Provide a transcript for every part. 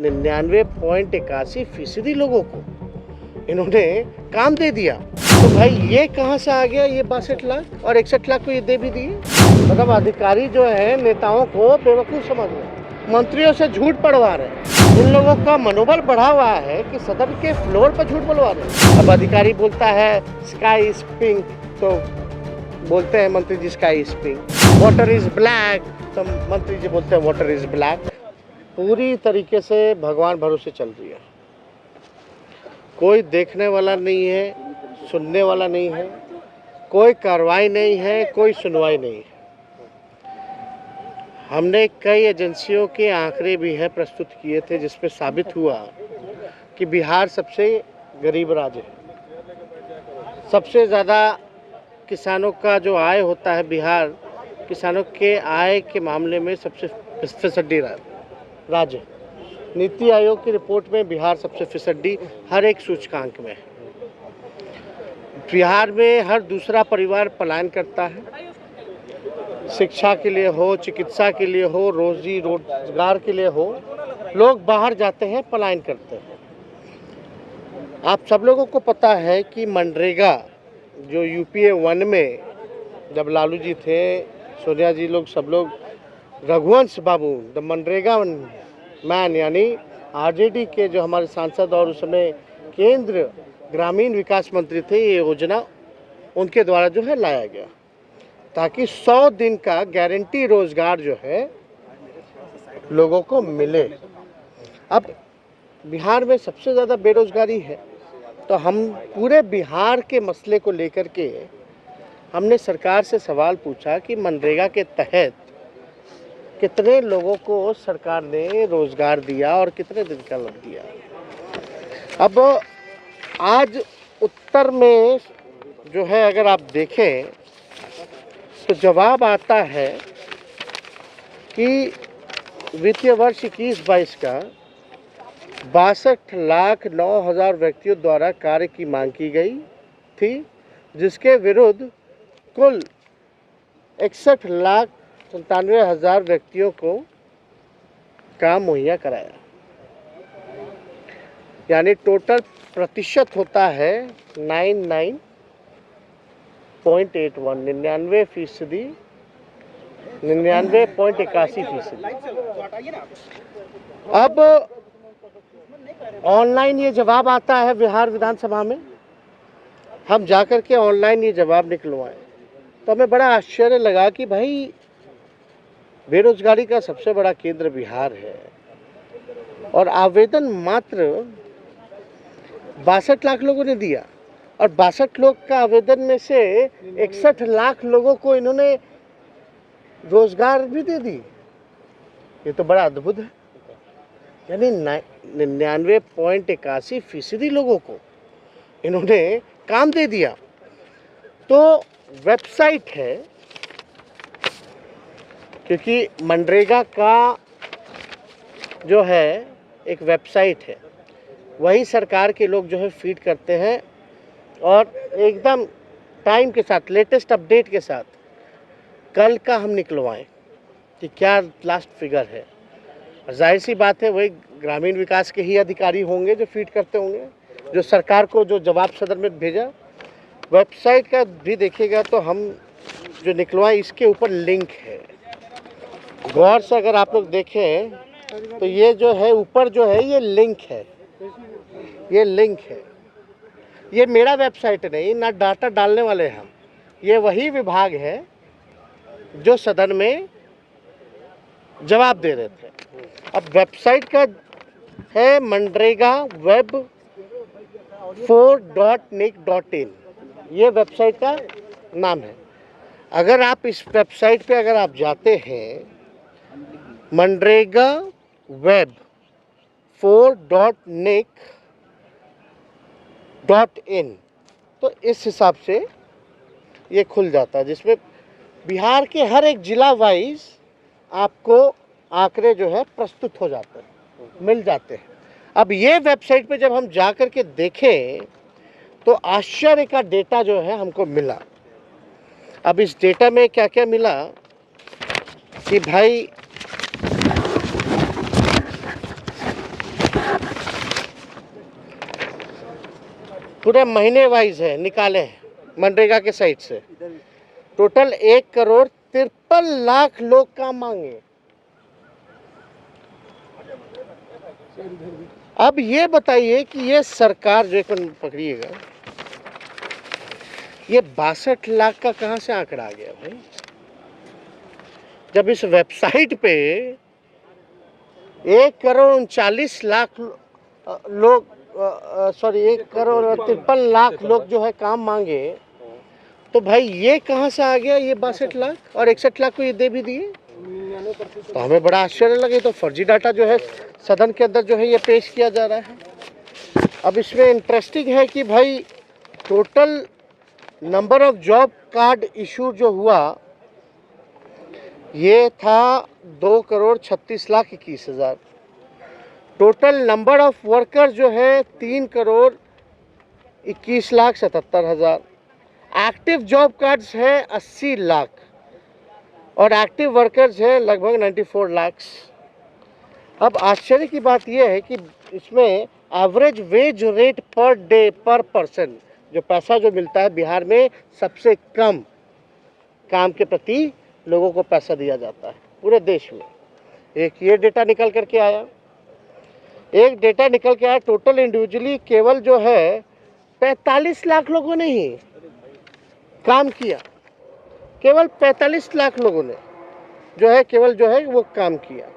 99.81% लोगों को इन्होंने काम दे दिया। तो भाई ये कहाँ से आ गया ये 62 लाख, और 61 लाख को ये दे भी दिए। मतलब अधिकारी जो है नेताओं को बेवकूफ़ समझ रहे, मंत्रियों से झूठ पढ़वा रहे। इन लोगों का मनोबल बढ़ा हुआ है कि सदन के फ्लोर पर झूठ बोलवा रहे। अब अधिकारी बोलता है स्काई इज पिंक, तो बोलते हैं मंत्री जी sky is pink. Water is black, तो मंत्री जी बोलते हैं वाटर इज ब्लैक। पूरी तरीके से भगवान भरोसे चल रही है। कोई देखने वाला नहीं है, सुनने वाला नहीं है, कोई कार्रवाई नहीं है, कोई सुनवाई नहीं है। हमने कई एजेंसियों के आंकड़े भी हैं प्रस्तुत किए थे, जिसपे साबित हुआ कि बिहार सबसे गरीब राज्य है। सबसे ज़्यादा किसानों का जो आय होता है, बिहार किसानों के आय के मामले में सबसे फिसड्डी राज्य। नीति आयोग की रिपोर्ट में बिहार सबसे फिसड्डी हर एक सूचकांक में है। बिहार में हर दूसरा परिवार पलायन करता है, शिक्षा के लिए हो, चिकित्सा के लिए हो, रोजी रोजगार के लिए हो, लोग बाहर जाते हैं, पलायन करते हैं। आप सब लोगों को पता है कि मनरेगा जो यूपीए 1 में जब लालू जी थे, सोनिया जी लोग सब लोग, रघुवंश बाबू द मनरेगा मैन यानी आरजेडी के जो हमारे सांसद और उस समय केंद्र ग्रामीण विकास मंत्री थे, ये योजना उनके द्वारा जो है लाया गया ताकि 100 दिन का गारंटी रोजगार जो है लोगों को मिले। अब बिहार में सबसे ज़्यादा बेरोजगारी है, तो हम पूरे बिहार के मसले को लेकर के हमने सरकार से सवाल पूछा कि मनरेगा के तहत कितने लोगों को सरकार ने रोजगार दिया और कितने दिन का लग दिया। अब आज उत्तर में जो है अगर आप देखें तो जवाब आता है कि वित्तीय वर्ष 21-22 का 62,09,000 व्यक्तियों द्वारा कार्य की मांग की गई थी, जिसके विरुद्ध कुल 61,97,000 व्यक्तियों को काम मुहैया कराया। यानी टोटल प्रतिशत होता है 99.81, 99%, 99.81%। अब ऑनलाइन ये जवाब आता है बिहार विधानसभा में, हम जाकर के ऑनलाइन ये जवाब निकलवाएं तो हमें बड़ा आश्चर्य लगा कि भाई बेरोजगारी का सबसे बड़ा केंद्र बिहार है और आवेदन मात्र 62 लाख लोगों ने दिया, और 62 लोग का आवेदन में से 61 लाख लोगों को इन्होंने रोजगार भी दे दी। ये तो बड़ा अद्भुत है। यानी 99.81% लोगों को इन्होंने काम दे दिया। तो वेबसाइट है, क्योंकि मनरेगा का जो है एक वेबसाइट है, वही सरकार के लोग जो है फीड करते हैं और एकदम टाइम के साथ, लेटेस्ट अपडेट के साथ कल का हम निकलवाएं कि क्या लास्ट फिगर है। जाहिर सी बात है वही ग्रामीण विकास के ही अधिकारी होंगे जो फीड करते होंगे, जो सरकार को जो जवाब सदन में भेजा। वेबसाइट का भी देखिएगा तो हम जो निकलवाएं इसके ऊपर लिंक है, गौर से अगर आप लोग देखें तो ये जो है ऊपर जो है ये लिंक है, ये लिंक है। ये मेरा वेबसाइट नहीं, ना डाटा डालने वाले हम, ये वही विभाग है जो सदन में जवाब दे रहे थे। अब वेबसाइट का है मनरेगा web 4.nic.in, ये वेबसाइट का नाम है। अगर आप इस वेबसाइट पे अगर आप जाते हैं मनरेगा web 4.nic.in, तो इस हिसाब से ये खुल जाता है, जिसमें बिहार के हर एक जिला वाइज आपको आंकड़े जो है प्रस्तुत हो जाते हैं, मिल जाते हैं। अब ये वेबसाइट पे जब हम जा कर के देखें तो आश्चर्य का डेटा जो है हमको मिला। अब इस डेटा में क्या क्या मिला कि भाई पूरे महीने वाइज है, निकाले हैं मनरेगा के साइड से। टोटल 1,53,00,000 लोग काम मांगे। अब ये बताइए कि ये सरकार जो पकड़िएगा, ये 62 लाख का कहां से आंकड़ा आ गया भाई? जब इस वेबसाइट पे 1,39,00,000 लोग, सॉरी 1,53,00,000 लोग जो है काम मांगे, तो भाई ये कहां से आ गया ये 62 लाख? और 61 लाख को ये दे भी दिए, तो हमें बड़ा आश्चर्य लगे। तो फर्जी डाटा जो है सदन के अंदर जो है ये पेश किया जा रहा है। अब इसमें इंटरेस्टिंग है कि भाई total number of job card issue जो हुआ ये था 2,36,21,000। टोटल नंबर ऑफ वर्कर जो है 3,21,77,000। एक्टिव जॉब कार्ड्स है 80 लाख और एक्टिव वर्कर्स है लगभग 94 लाख। अब आश्चर्य की बात यह है कि इसमें average wage rate per day पर पर्सन, जो पैसा जो मिलता है बिहार में सबसे कम काम के प्रति लोगों को पैसा दिया जाता है पूरे देश में। एक ये डेटा निकल करके आया, टोटल इंडिविजुअली केवल जो है 45 लाख लोगों ने ही काम किया। केवल 45 लाख लोगों ने जो है केवल जो है वो काम किया।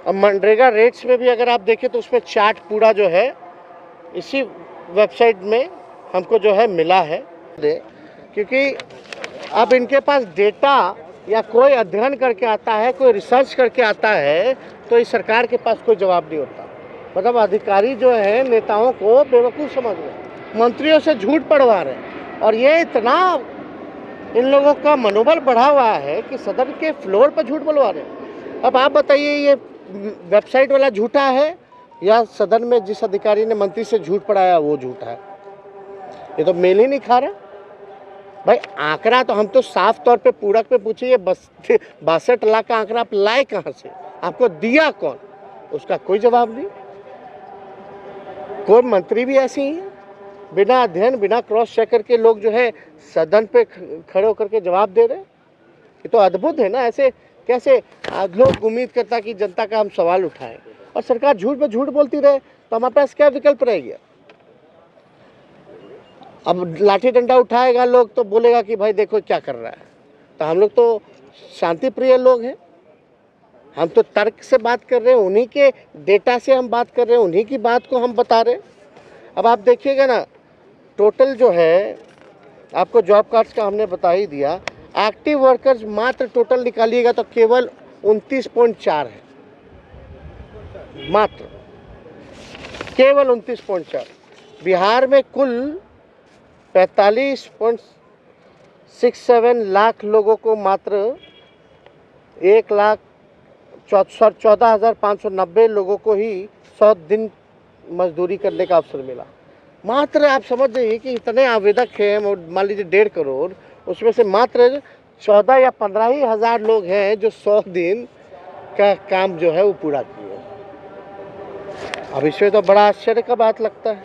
अब मनरेगा रेट्स में भी अगर आप देखें तो उसमें चार्ट पूरा जो है इसी वेबसाइट में हमको जो है मिला है, क्योंकि अब इनके पास डेटा या कोई अध्ययन करके आता है, कोई रिसर्च करके आता है, तो इस सरकार के पास कोई जवाब नहीं होता। मतलब अधिकारी जो है नेताओं को बेवकूफ़ समझ रहे हैं, मंत्रियों से झूठ पढ़वा रहे हैं, और ये इतना इन लोगों का मनोबल बढ़ा हुआ है कि सदन के फ्लोर पर झूठ बोलवा रहे हैं। अब आप बताइए ये वेबसाइट वाला झूठा है या सदन में जिस अधिकारी ने मंत्री से झूठ पढ़ाया वो झूठा है? ये तो मेल ही नहीं खा रहा भाई। आंकड़ा तो हम तो साफ तौर पे पूरक पे पूछे, ये 62 लाख का आंकड़ा आप लाए कहाँ से, आपको दिया कौन? उसका कोई जवाब नहीं। कोई मंत्री भी ऐसे ही है, बिना अध्ययन बिना क्रॉस चेक करके लोग जो है सदन पे खड़े होकर के जवाब दे रहे हैं। ये तो अद्भुत है ना। ऐसे कैसे लोग उम्मीद करता कि जनता का हम सवाल उठाएं और सरकार झूठ पे झूठ बोलती रहे, तो हमारे पास क्या विकल्प रह गया? अब लाठी डंडा उठाएगा लोग तो बोलेगा कि भाई देखो क्या कर रहा है। तो हम लोग तो शांति प्रिय लोग हैं, हम तो तर्क से बात कर रहे हैं, उन्हीं के डेटा से हम बात कर रहे हैं, उन्हीं की बात को हम बता रहे हैं। अब आप देखिएगा ना, टोटल जो है आपको जॉब कार्ड्स का हमने बता ही दिया। एक्टिव वर्कर्स मात्र टोटल निकालिएगा तो केवल 29.4 है, मात्र केवल 29.4। बिहार में कुल 45.67 लाख लोगों को मात्र 1,14,590 लोगों को ही 100 दिन मजदूरी करने का अवसर मिला। मात्र आप समझ जाइए कि इतने आवेदक हैं, मान लीजिए 1.5 करोड़, उसमें से मात्र 14 या 15 ही हज़ार लोग हैं जो 100 दिन का काम जो है वो पूरा किए। अब इसमें तो बड़ा आश्चर्य का बात लगता है।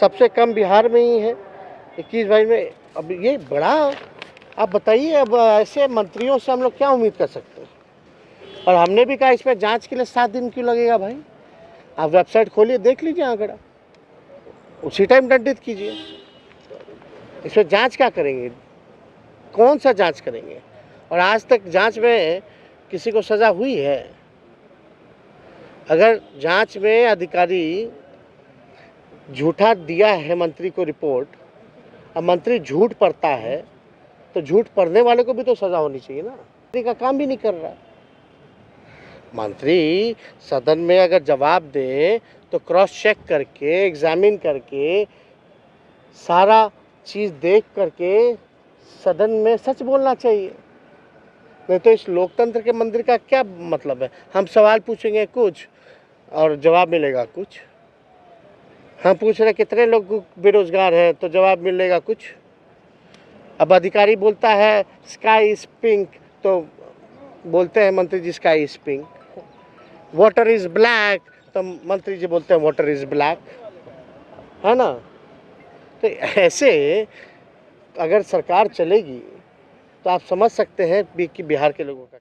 सबसे कम बिहार में ही है 21-22 में। अब ये बड़ा, आप बताइए, अब ऐसे मंत्रियों से हम लोग क्या उम्मीद कर सकते हैं? और हमने भी कहा इसमें जांच के लिए 7 दिन क्यों लगेगा भाई? आप वेबसाइट खोलिए, देख लीजिए आंकड़ा, उसी टाइम दंडित कीजिए। इसमें जांच क्या करेंगे? कौन सा जांच करेंगे? और आज तक जांच में किसी को सज़ा हुई है? अगर जांच में अधिकारी झूठा दिया है मंत्री को रिपोर्ट, अब मंत्री झूठ पढ़ता है तो झूठ पढ़ने वाले को भी तो सज़ा होनी चाहिए ना। मंत्री का काम भी नहीं कर रहा। मंत्री सदन में अगर जवाब दे तो क्रॉस चेक करके, एग्जामिन करके, सारा चीज़ देख करके सदन में सच बोलना चाहिए। नहीं तो इस लोकतंत्र के मंदिर का क्या मतलब है? हम सवाल पूछेंगे कुछ और जवाब मिलेगा कुछ। हम पूछ रहे कितने लोग बेरोजगार हैं तो जवाब मिलेगा कुछ। अब अधिकारी बोलता है स्काई इज पिंक तो बोलते हैं मंत्री जी sky is pink. Water is black तो मंत्री जी बोलते हैं वाटर इज ब्लैक, है ना। तो ऐसे अगर सरकार चलेगी तो आप समझ सकते हैं कि बिहार के लोगों का